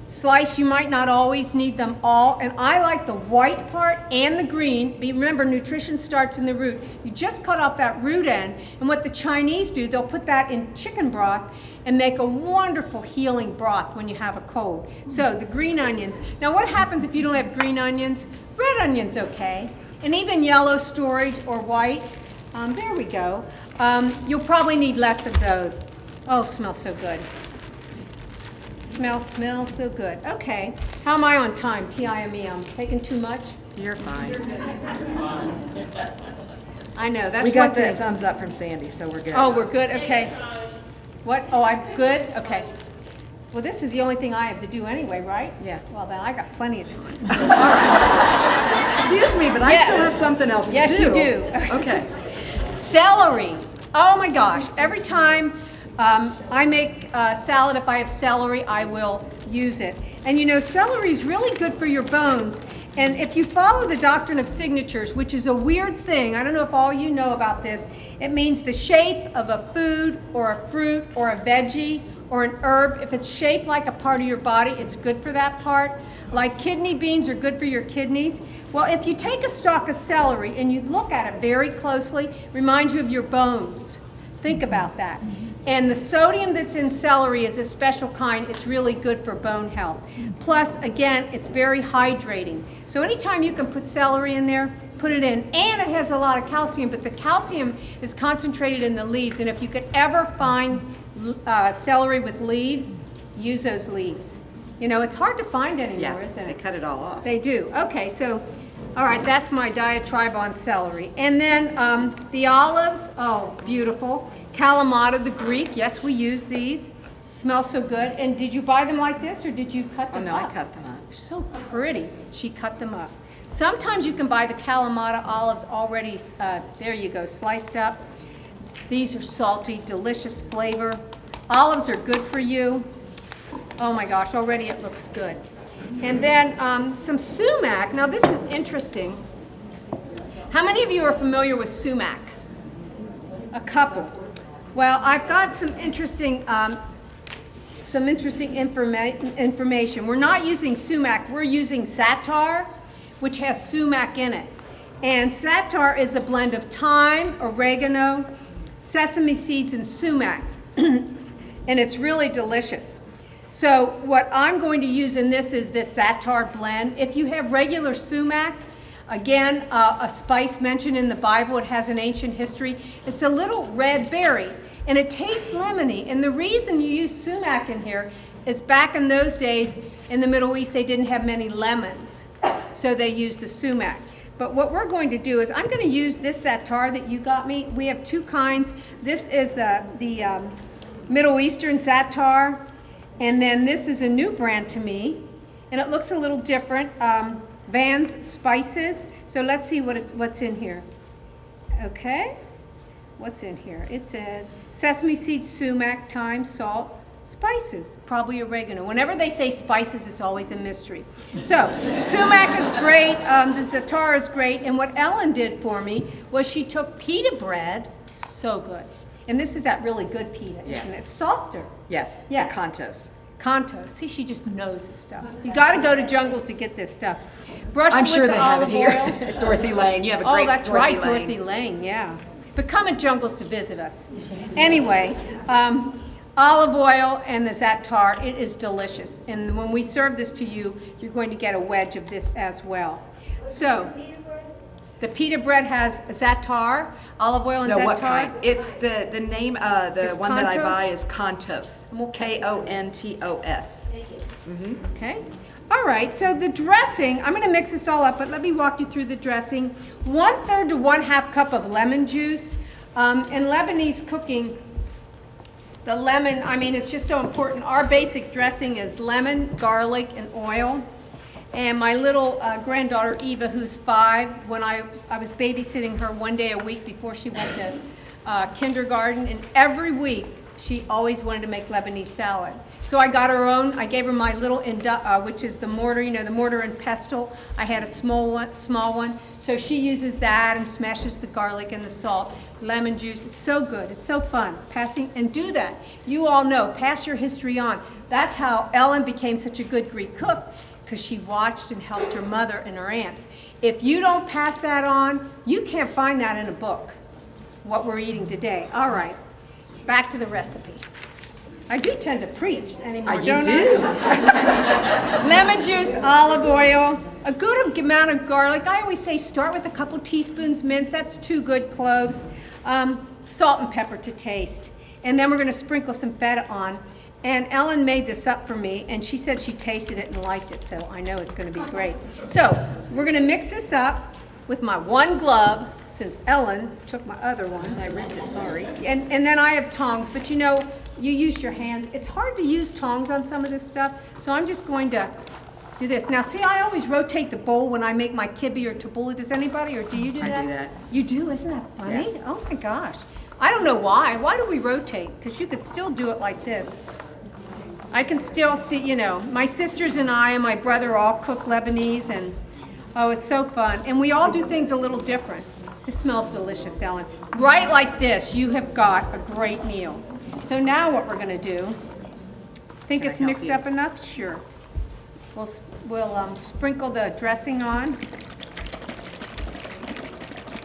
slice. You might not always need them all, and I like the white part and the green. But remember, nutrition starts in the root. You just cut off that root end, and what the Chinese do, they'll put that in chicken broth and make a wonderful healing broth when you have a cold. So the green onions. Now what happens if you don't have green onions? Red onions, okay, and even yellow storage or white. There we go. You'll probably need less of those. Oh, smells so good. Smells so good. Okay, how am I on time? T-I-M-E, I'm taking too much? You're fine. I know, that's We one got the thing. thumbs up from Sandy, so we're good. Oh, we're good, okay. What, oh, I'm good, okay. Well, this is the only thing I have to do anyway, right? Yeah. Well, then I got plenty of time. Excuse me, but I Yes. still have something else to do. Yes, you do. Okay. Celery. Oh my gosh, every time I make salad, if I have celery, I will use it. And you know, celery is really good for your bones. And if you follow the doctrine of signatures, which is a weird thing, I don't know if all you know about this, it means the shape of a food or a fruit or a veggie or an herb. If it's shaped like a part of your body, it's good for that part. Like kidney beans are good for your kidneys. Well, if you take a stalk of celery and you look at it very closely, it reminds you of your bones. Think about that. And the sodium that's in celery is a special kind. It's really good for bone health. Plus, again, it's very hydrating. So anytime you can put celery in there, put it in. And it has a lot of calcium, but the calcium is concentrated in the leaves. And if you could ever find celery with leaves, use those leaves. You know, it's hard to find anymore, Yeah, isn't they it? cut it all off. They do. Okay, so, all right, that's my diatribe on celery. And then the olives, oh, beautiful. Kalamata, the Greek, yes, we use these. Smell so good. And did you buy them like this, or did you cut Oh, them no, up? I cut them up. They're so pretty. She cut them up. Sometimes you can buy the Kalamata olives already, there you go, sliced up. These are salty, delicious flavor. Olives are good for you. Oh my gosh, already it looks good. And then some sumac. Now this is interesting. How many of you are familiar with sumac? A couple. Well, I've got some interesting information. We're not using sumac, we're using satar, which has sumac in it. And satar is a blend of thyme, oregano, sesame seeds, and sumac. And it's really delicious. So what I'm going to use in this is this satar blend. If you have regular sumac, again, a spice mentioned in the Bible, it has an ancient history. It's a little red berry, and it tastes lemony. And the reason you use sumac in here is back in those days in the Middle East, they didn't have many lemons, so they used the sumac. But what we're going to do is I'm going to use this satar that you got me. We have two kinds. This is the Middle Eastern satar, and then this is a new brand to me, and it looks a little different. Van's Spices. So let's see what's in here. Okay, what's in here? It says sesame seeds, sumac, thyme, salt, spices, probably oregano. Whenever they say spices, it's always a mystery. So sumac is great, the satar is great, and what Ellen did for me was she took pita bread, so good. And this is that really good pita, isn't it? It's softer. Yes. Yes. Contos. Kanto. See, she just knows this stuff. You got to go to Jungles to get this stuff. Brush I'm it sure with they the have it olive here oil. at Dorothy Lane. You have a Oh, great that's right, Lane. Dorothy Lane, yeah. But come at Jungles to visit us. Anyway, olive oil and the za'atar, it is delicious. And when we serve this to you, you're going to get a wedge of this as well. So, the pita bread has za'atar, olive oil and No, za'atar. what kind? It's the name, the It's one that I Kantos? buy is Kantos. We'll pass this. Kontos. Okay. All right, so the dressing, I'm going to mix this all up, but let me walk you through the dressing. 1/3 to 1/2 cup of lemon juice. In Lebanese cooking, the lemon, I mean, it's just so important. Our basic dressing is lemon, garlic, and oil. And my little granddaughter, Eva, who's 5, when I was babysitting her one day a week before she went to kindergarten, and every week she always wanted to make Lebanese salad. So I got her own. I gave her my little, which is the mortar, you know, the mortar and pestle. I had a small one. So she uses that and smashes the garlic and the salt, lemon juice. It's so good. It's so fun. And do that. You all know, pass your history on. That's how Ellen became such a good Greek cook, because she watched and helped her mother and her aunts. If you don't pass that on, you can't find that in a book, what we're eating today. All right, back to the recipe. I do tend to preach anymore, You don't do. I? Lemon juice, olive oil, a good amount of garlic. I always say start with a couple teaspoons mince. That's 2 good cloves. Salt and pepper to taste. And then we're going to sprinkle some feta on. And Ellen made this up for me, and she said she tasted it and liked it, so I know it's going to be great. So we're going to mix this up with my one glove, since Ellen took my other one. I ripped it, sorry. And then I have tongs, but you know, you use your hands. It's hard to use tongs on some of this stuff, so I'm just going to do this. Now, see, I always rotate the bowl when I make my kibbeh or tabbouleh. Does anybody, or do you do that? I do that. You do? Isn't that funny? Yeah. Oh my gosh. I don't know why. Why do we rotate? Because you could still do it like this. I can still see, you know, my sisters and I and my brother all cook Lebanese, and oh, it's so fun. And we all do things a little different. This smells delicious, Ellen. Right like this, you have got a great meal. So now what we're going to do, think Can I it's help mixed you? up enough? Sure. We'll sprinkle the dressing on.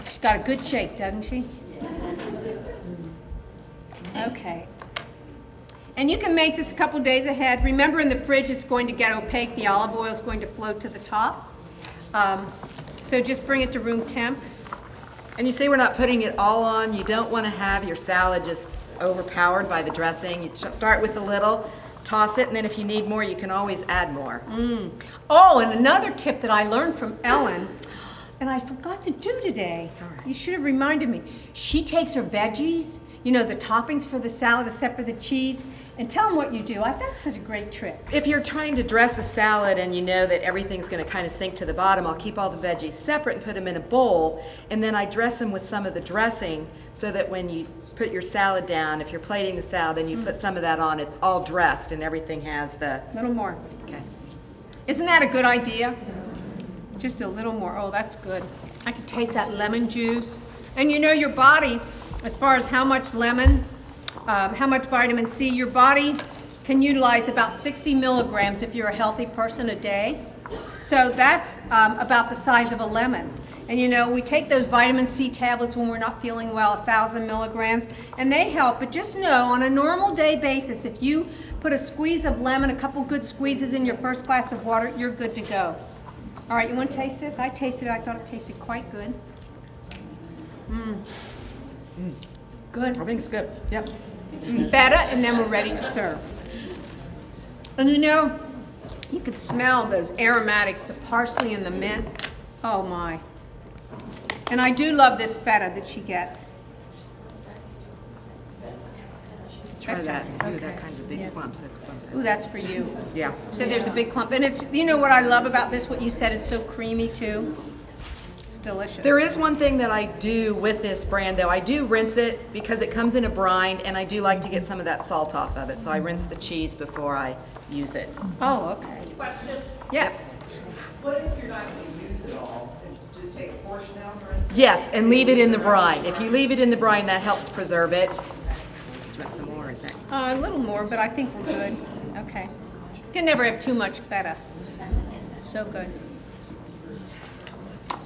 She's got a good shake, doesn't she? Okay. And you can make this a couple days ahead. Remember, in the fridge it's going to get opaque. The olive oil is going to float to the top. So just bring it to room temp. And you say we're not putting it all on. You don't want to have your salad just overpowered by the dressing. You start with a little, toss it, and then if you need more, you can always add more. Oh, and another tip that I learned from Ellen, and I forgot to do today. It's all right. You should have reminded me. She takes her veggies, you know, the toppings for the salad except for the cheese, and tell them what you do. I thought that's such a great trick. If you're trying to dress a salad and you know that everything's going to kind of sink to the bottom, I'll keep all the veggies separate and put them in a bowl, and then I dress them with some of the dressing so that when you put your salad down, if you're plating the salad and you put some of that on, it's all dressed and everything has the... A little more. Okay. Isn't that a good idea? Just a little more. Oh, that's good. I can taste that lemon juice. And you know your body, as far as how much lemon, how much vitamin C, your body can utilize about 60 milligrams if you're a healthy person a day. So that's about the size of a lemon. And you know, we take those vitamin C tablets when we're not feeling well, 1,000 milligrams, and they help. But just know, on a normal day basis, if you put a squeeze of lemon, a couple good squeezes in your first glass of water, you're good to go. All right, you want to taste this? I tasted it. I thought it tasted quite good. Good. I think it's good. Yep. Feta, and then we're ready to serve. And you know, you could smell those aromatics, the parsley and the mint. Oh my. And I do love this feta that she gets. Try Feta. that. Ooh, Okay. that kinds of big Yeah. clumps. Ooh, that's for you. Yeah. So there's a big clump. And it's, you know what I love about this, what you said is so creamy too. It's delicious. There is one thing that I do with this brand, though. I do rinse it because it comes in a brine, and I do like to get some of that salt off of it. So I rinse the cheese before I use it. Oh, okay. Question, Yes. what if you're not gonna use it all, and just take a portion out, for instance? Yes, and leave it in the brine. If you leave it in the brine, that helps preserve it. Do you want some more? Is that? A little more, but I think we're good. Okay. You can never have too much feta. So good.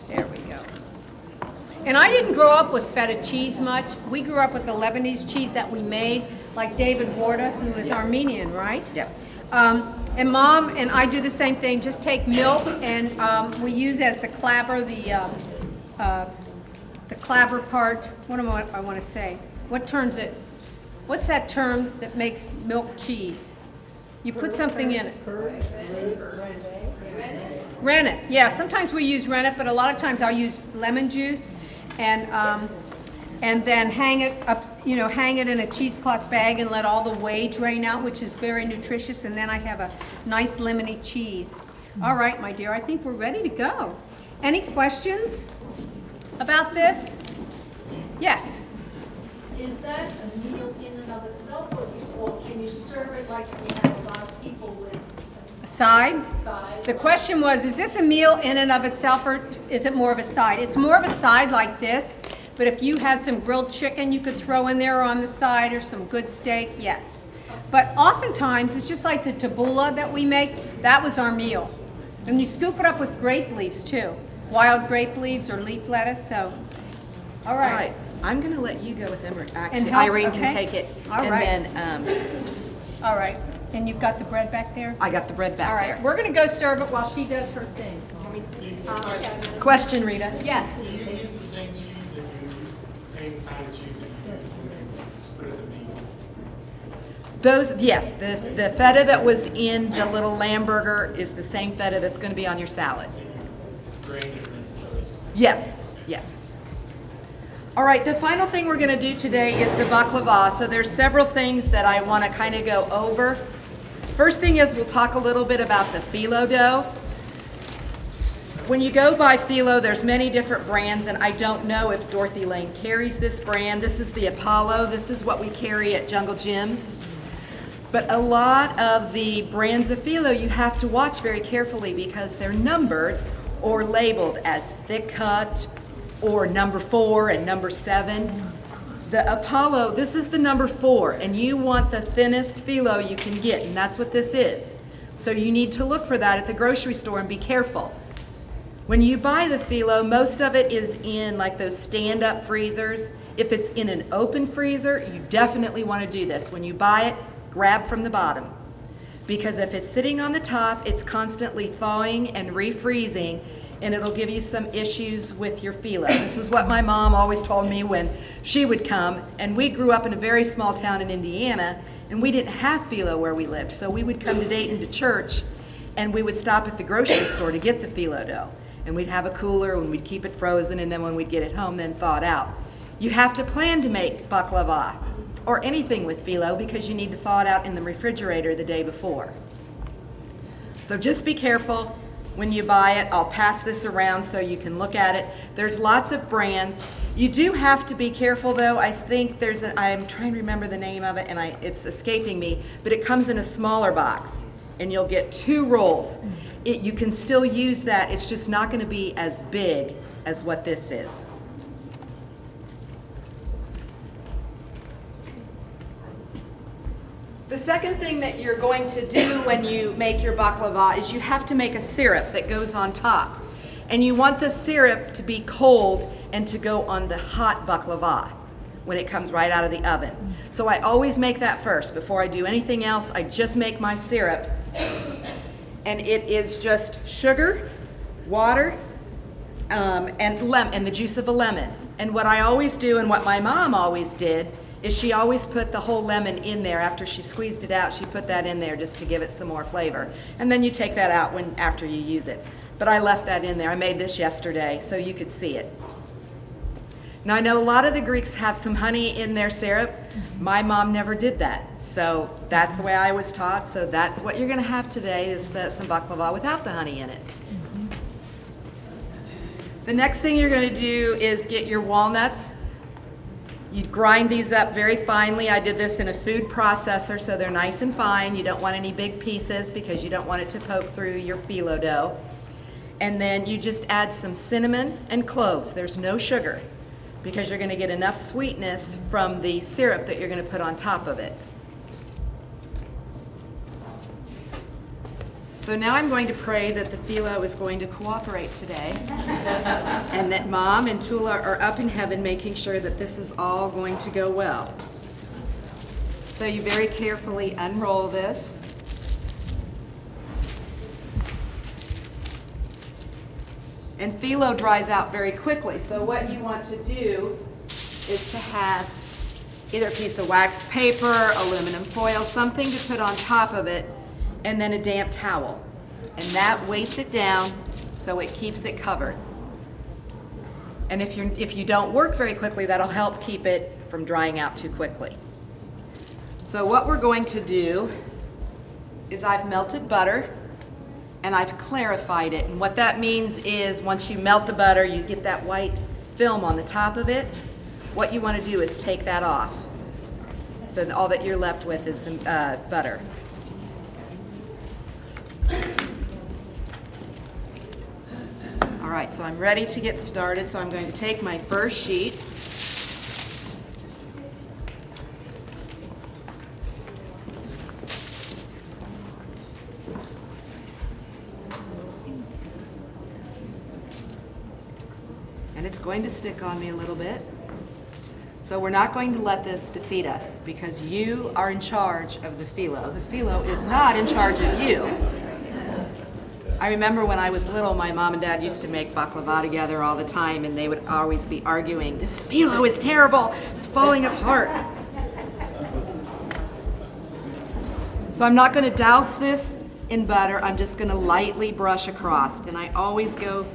There we go. And I didn't grow up with feta cheese much. We grew up with the Lebanese cheese that we made, like David Warda, who is Armenian, right? Yep. And Mom and I do the same thing. Just take milk and we use as the clabber the clabber part. What do I want to say? What turns it? What's that term that makes milk cheese? You put something in it. Rennet. Yeah, sometimes we use rennet, but a lot of times I'll use lemon juice and then hang it up, hang it in a cheesecloth bag and let all the whey drain out, which is very nutritious, and then I have a nice lemony cheese. All right, my dear, I think we're ready to go. Any questions about this? Yes? Is that a meal in and of itself, or can you serve it like we have a lot of people with a Side? side? The question was, is this a meal in and of itself, or is it more of a side? It's more of a side like this, but if you had some grilled chicken you could throw in there on the side, or some good steak, yes. But oftentimes, it's just like the tabbouleh that we make, that was our meal. And you scoop it up with grape leaves too. Wild grape leaves or leaf lettuce, so. All All right. right, I'm gonna let you go with them, or And actually help, Irene okay. can take it. All and right. then All right. And you've got the bread back there? I got the bread All back right. there. We're going to go serve it while she does her thing. Question, Rita? Yes. Do you use the same cheese that you use, the same kind of cheese that you use when you put it in the meat? Those, yes, the feta that was in the little lamb burger is the same feta that's going to be on your salad. Grain and rinse those. Yes, yes. All right, the final thing we're going to do today is the baklava. So there's several things that I want to kind of go over. First thing is we'll talk a little bit about the phyllo dough. When you go by Phyllo, there's many different brands, and I don't know if Dorothy Lane carries this brand. This is the Apollo. This is what we carry at Jungle Jim's. But a lot of the brands of Phyllo you have to watch very carefully because they're numbered or labeled as thick cut or number 4 and number 7. The Apollo, this is the number 4, and you want the thinnest phyllo you can get, and that's what this is. So you need to look for that at the grocery store and be careful. When you buy the phyllo, most of it is in like those stand-up freezers. If it's in an open freezer, you definitely want to do this. When you buy it, grab from the bottom. Because if it's sitting on the top, it's constantly thawing and refreezing, and it'll give you some issues with your phyllo. This is what my mom always told me when she would come, and we grew up in a very small town in Indiana, and we didn't have phyllo where we lived, so we would come to Dayton to church, and we would stop at the grocery store to get the phyllo dough, and we'd have a cooler, and we'd keep it frozen, and then when we'd get it home, then thaw it out. You have to plan to make baklava, or anything with phyllo, because you need to thaw it out in the refrigerator the day before. So just be careful when you buy it. I'll pass this around so you can look at it. There's lots of brands. You do have to be careful though. I think there's I'm trying to remember the name of it and it's escaping me, but it comes in a smaller box and you'll get 2 rolls. You can still use that. It's just not going to be as big as what this is. The second thing that you're going to do when you make your baklava is you have to make a syrup that goes on top. And you want the syrup to be cold and to go on the hot baklava when it comes right out of the oven. So I always make that first. Before I do anything else, I just make my syrup. And it is just sugar, water, and the juice of a lemon. And what I always do, and what my mom always did, is she always put the whole lemon in there. After she squeezed it out, she put that in there just to give it some more flavor. And then you take that out after you use it. But I left that in there. I made this yesterday so you could see it. Now I know a lot of the Greeks have some honey in their syrup. My mom never did that. So that's the way I was taught. So that's what you're going to have today is some baklava without the honey in it. The next thing you're going to do is get your walnuts. You grind these up very finely. I did this in a food processor so they're nice and fine. You don't want any big pieces because you don't want it to poke through your phyllo dough. And then you just add some cinnamon and cloves. There's no sugar because you're going to get enough sweetness from the syrup that you're going to put on top of it. So now I'm going to pray that the phyllo is going to cooperate today and that Mom and Tula are up in heaven making sure that this is all going to go well. So you very carefully unroll this. And phyllo dries out very quickly. So what you want to do is to have either a piece of wax paper, aluminum foil, something to put on top of it, and then a damp towel. And that weights it down so it keeps it covered. And if you don't work very quickly, that'll help keep it from drying out too quickly. So what we're going to do is I've melted butter and I've clarified it. And what that means is once you melt the butter, you get that white film on the top of it. What you want to do is take that off. So all that you're left with is the butter. All right, so I'm ready to get started. So I'm going to take my first sheet. And it's going to stick on me a little bit. So we're not going to let this defeat us because you are in charge of the phyllo. The phyllo is not in charge of you. I remember when I was little, my mom and dad used to make baklava together all the time, and they would always be arguing, "This phyllo is terrible, it's falling apart." So I'm not going to douse this in butter, I'm just going to lightly brush across. And I always go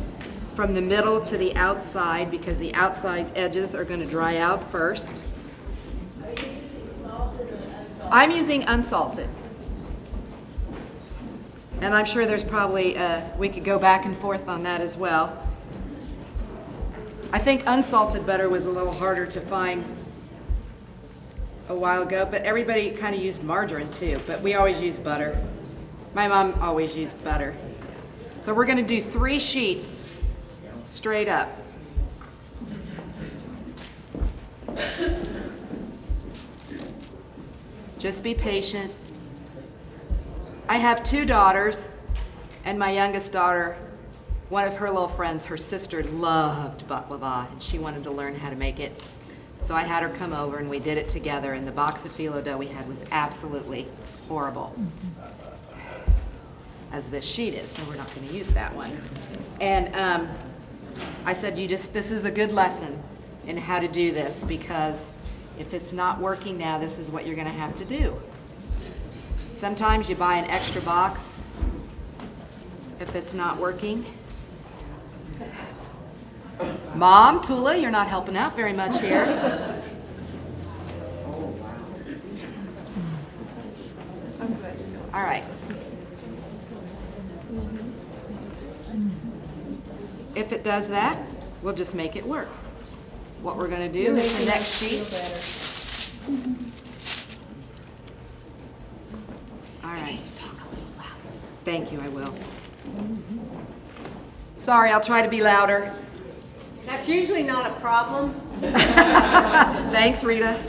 from the middle to the outside because the outside edges are going to dry out first. I'm using unsalted. And I'm sure there's probably, we could go back and forth on that as well. I think unsalted butter was a little harder to find a while ago, but everybody kind of used margarine too, but we always use butter. My mom always used butter. So we're going to do 3 sheets straight up. Just be patient. I have 2 daughters, and my youngest daughter, one of her little friends, her sister loved baklava, and she wanted to learn how to make it. So I had her come over, and we did it together, and the box of phyllo dough we had was absolutely horrible, as this sheet is, so we're not going to use that one. And I said, this is a good lesson in how to do this, because if it's not working now, this is what you're going to have to do. Sometimes you buy an extra box if it's not working. Mom, Tula, you're not helping out very much here. All right. If it does that, we'll just make it work. What we're going to do is the next sheet. All right. Thank you, I will. Sorry, I'll try to be louder. That's usually not a problem. Thanks, Rita.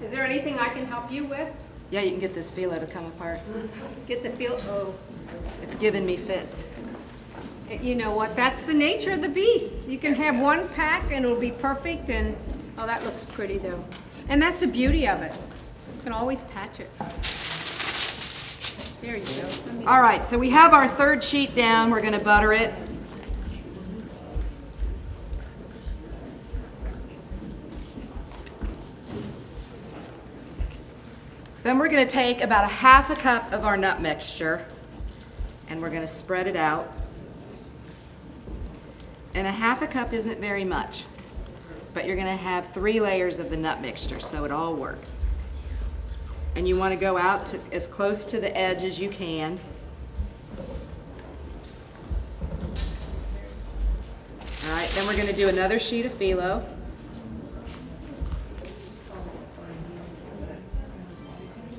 Is there anything I can help you with? Yeah, you can get this phyllo to come apart. Get the feel. Oh, It's giving me fits. you know what? That's the nature of the beast. You can have one pack and it'll be perfect. And oh, that looks pretty though. And that's the beauty of it. You can always patch it. There you go. All right, so we have our 3rd sheet down. We're going to butter it. Then we're going to take about a 1/2 cup of our nut mixture, and we're going to spread it out. And a 1/2 cup isn't very much, but you're going to have 3 layers of the nut mixture, so it all works. And you want to go out to as close to the edge as you can. All right, then we're going to do another sheet of phyllo.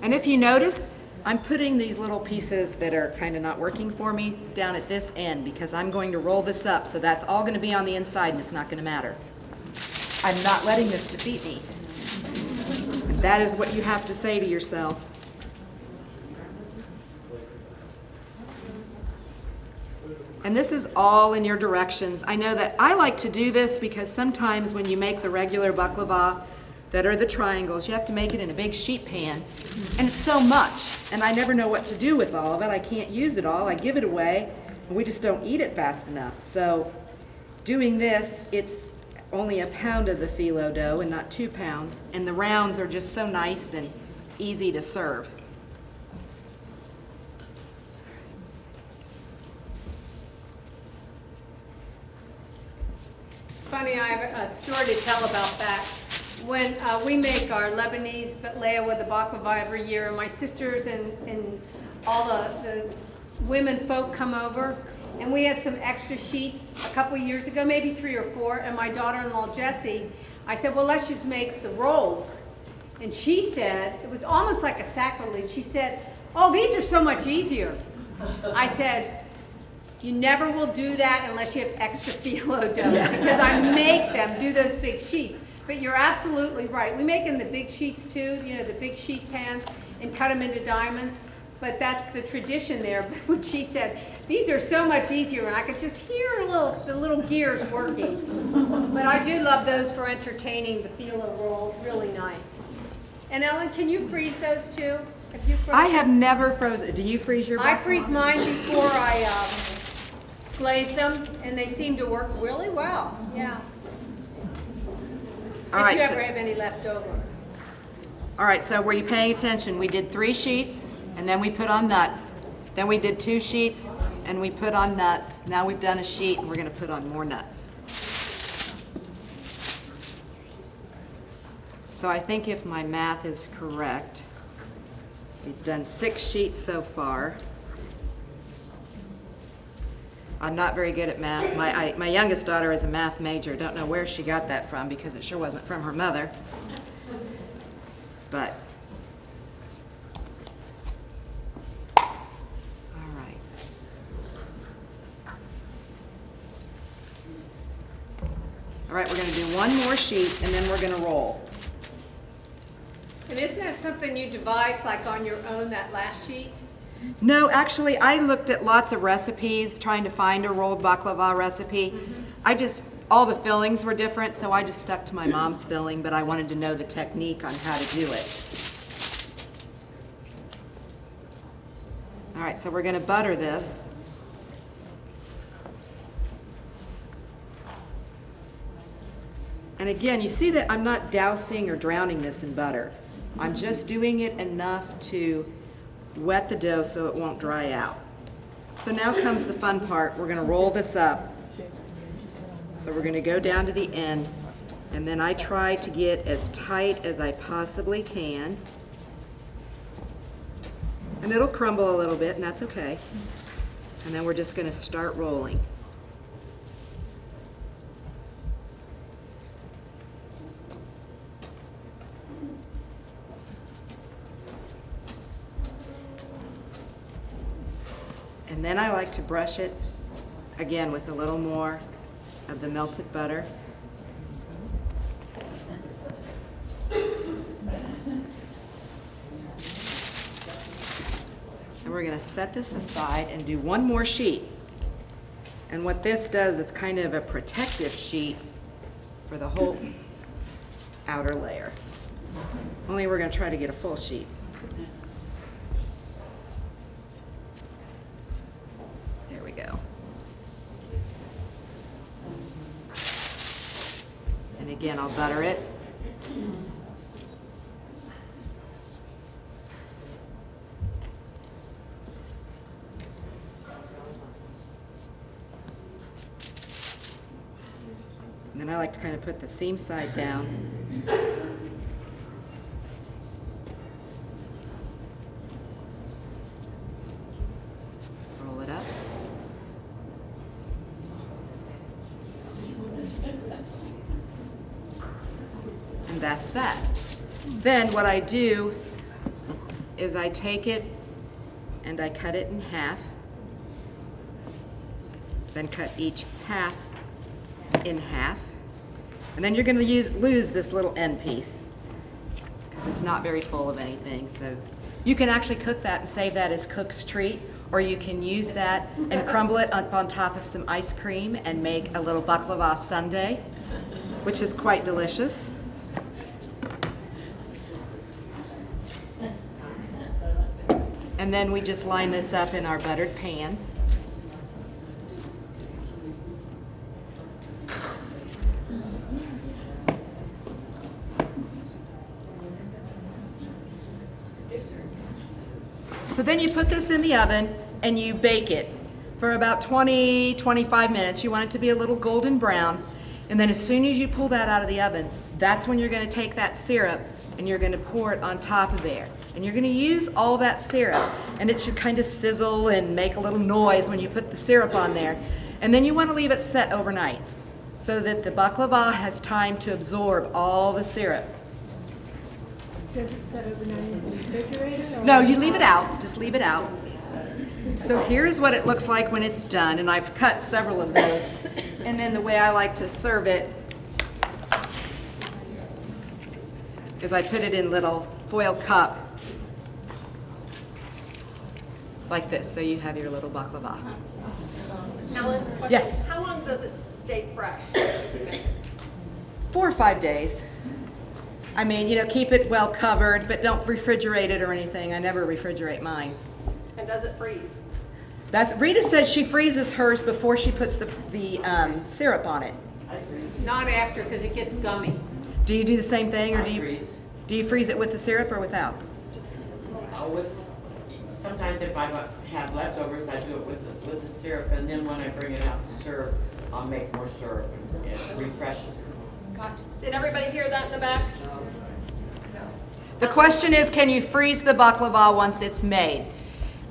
And if you notice, I'm putting these little pieces that are kind of not working for me down at this end because I'm going to roll this up, so that's all going to be on the inside and it's not going to matter. I'm not letting this defeat me. That is what you have to say to yourself. And this is all in your directions. I know that I like to do this because sometimes when you make the regular baklava that are the triangles, you have to make it in a big sheet pan. And it's so much, and I never know what to do with all of it. I can't use it all. I give it away, and we just don't eat it fast enough. So doing this, it's only a pound of the phyllo dough and not 2 pounds, and the rounds are just so nice and easy to serve. Funny, I have a story to tell about that. When we make our Lebanese baklava with the baklava every year, and my sisters and all the women folk come over, and we had some extra sheets a couple years ago, maybe 3 or 4, and my daughter-in-law Jessie, I said, well, let's just make the rolls. And she said, it was almost like a sacrilege, she said, oh, these are so much easier. I said, you never will do that unless you have extra phyllo dough, because I make them do those big sheets. But you're absolutely right. We make in the big sheets too, you know, the big sheet pans, and cut them into diamonds. But that's the tradition there. But when she said, these are so much easier, and I could just hear the little gears working. But I do love those for entertaining the phyllo rolls, really nice. And Ellen, can you freeze those too? Have you frozen? I have never frozen. Do you freeze your baklava? I freeze mine before I glaze them, and they seem to work really well. Yeah. All If right, you so- ever have any left over. All right, so were you paying attention? We did 3 sheets, and then we put on nuts. Then we did 2 sheets, and we put on nuts. Now we've done a sheet, and we're going to put on more nuts. So I think if my math is correct, we've done 6 sheets so far. I'm not very good at math. My youngest daughter is a math major. Don't know where she got that from because it sure wasn't from her mother. But, all right. All right, we're going to do one more sheet and then we're going to roll. And isn't that something you devised like on your own, that last sheet? No, actually, I looked at lots of recipes trying to find a rolled baklava recipe. All the fillings were different, so I just stuck to my mom's filling, but I wanted to know the technique on how to do it. All right, so we're going to butter this. And again, you see that I'm not dousing or drowning this in butter. I'm just doing it enough to wet the dough so it won't dry out. So now comes the fun part. We're going to roll this up. So we're going to go down to the end, and then I try to get as tight as I possibly can. And it'll crumble a little bit, and that's okay. And then we're just going to start rolling. And then I like to brush it again with a little more of the melted butter. And we're going to set this aside and do one more sheet. And what this does, it's kind of a protective sheet for the whole outer layer. Only we're going to try to get a full sheet. There we go. And again, I'll butter it. And then I like to kind of put the seam side down. Roll it up. And that's that. Then what I do is I take it and I cut it in half. Then cut each half in half. And then you're going to lose this little end piece because it's not very full of anything. So you can actually cook that and save that as cook's treat, or you can use that and crumble it up on top of some ice cream and make a little baklava sundae, which is quite delicious. And then we just line this up in our buttered pan. So then you put this in the oven and you bake it for about 20-25 minutes. You want it to be a little golden brown. And then as soon as you pull that out of the oven, that's when you're going to take that syrup and you're going to pour it on top of there. And you're going to use all that syrup, and it should kind of sizzle and make a little noise when you put the syrup on there. And then you want to leave it set overnight so that the baklava has time to absorb all the syrup. Does it set overnight in the refrigerator? No, you leave it out. Just leave it out. So here's what it looks like when it's done, and I've cut several of those. And then the way I like to serve it is I put it in little foil cup like this, so you have your little baklava. Helen, question, Yes. how long does it stay fresh? 4 or 5 days. I mean, you know, keep it well covered, but don't refrigerate it or anything. I never refrigerate mine. And does it freeze? Rita says she freezes hers before she puts the syrup on it. Not after, because it gets gummy. Do you do the same thing, or do freeze. you freeze it with the syrup or without? Sometimes if I have leftovers, I do it with the syrup, and then when I bring it out to serve, I'll make more syrup. It refreshes. Gotcha. Did everybody hear that in the back? The question is, can you freeze the baklava once it's made?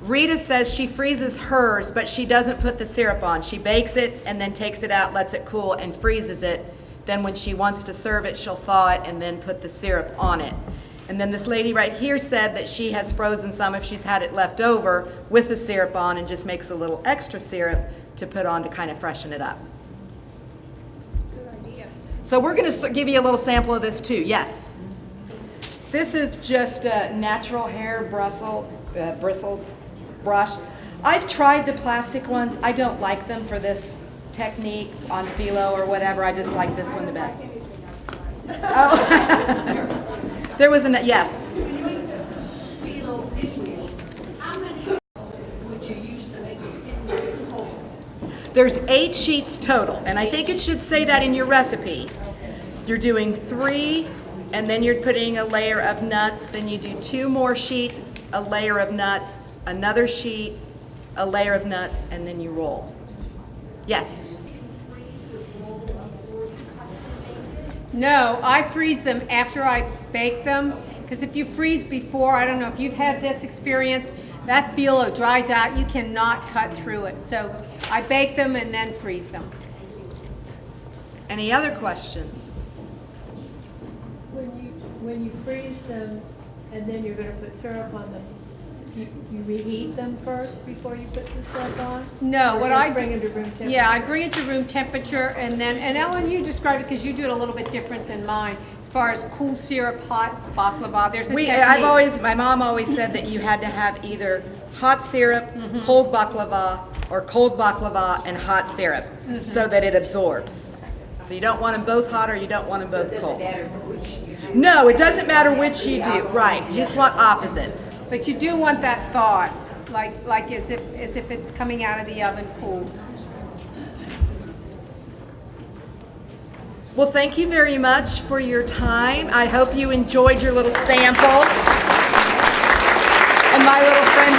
Rita says she freezes hers, but she doesn't put the syrup on. She bakes it and then takes it out, lets it cool, and freezes it. Then when she wants to serve it, she'll thaw it and then put the syrup on it. And then this lady right here said that she has frozen some if she's had it left over with the syrup on and just makes a little extra syrup to put on to kind of freshen it up. Good idea. So we're going to give you a little sample of this too. Yes? This is just a natural hair bristled brush. I've tried the plastic ones. I don't like them for this technique on Phyllo or whatever. I just like this one the best. Oh. There was yes. Phyllo pinwheels, how many would you use to make the pinwheels total? There's 8 sheets total, and I think it should say that in your recipe. You're doing 3, and then you're putting a layer of nuts, then you do 2 more sheets, a layer of nuts, another sheet, a layer of nuts, and then you roll. Yes? No, I freeze them after I bake them, because if you freeze before, I don't know if you've had this experience, that phyllo dries out, you cannot cut through it. So I bake them and then freeze them. Any other questions? When you freeze them and then you're going to put syrup on them, you reheat them first before you put the syrup on? No, Or what just I bring do, it to room temperature? yeah, I bring it to room temperature, and then, and Ellen, you describe it because you do it a little bit different than mine. As far as cool syrup, hot baklava, there's a technique. My mom always said that you had to have either hot syrup, cold baklava, or cold baklava and hot syrup, so that it absorbs. So you don't want them both hot or you don't want them both cold. No, it doesn't matter which you do. Right, you just want opposites. But you do want that thawed, like as if it's coming out of the oven cool. Well, thank you very much for your time. I hope you enjoyed your little samples. And my little friend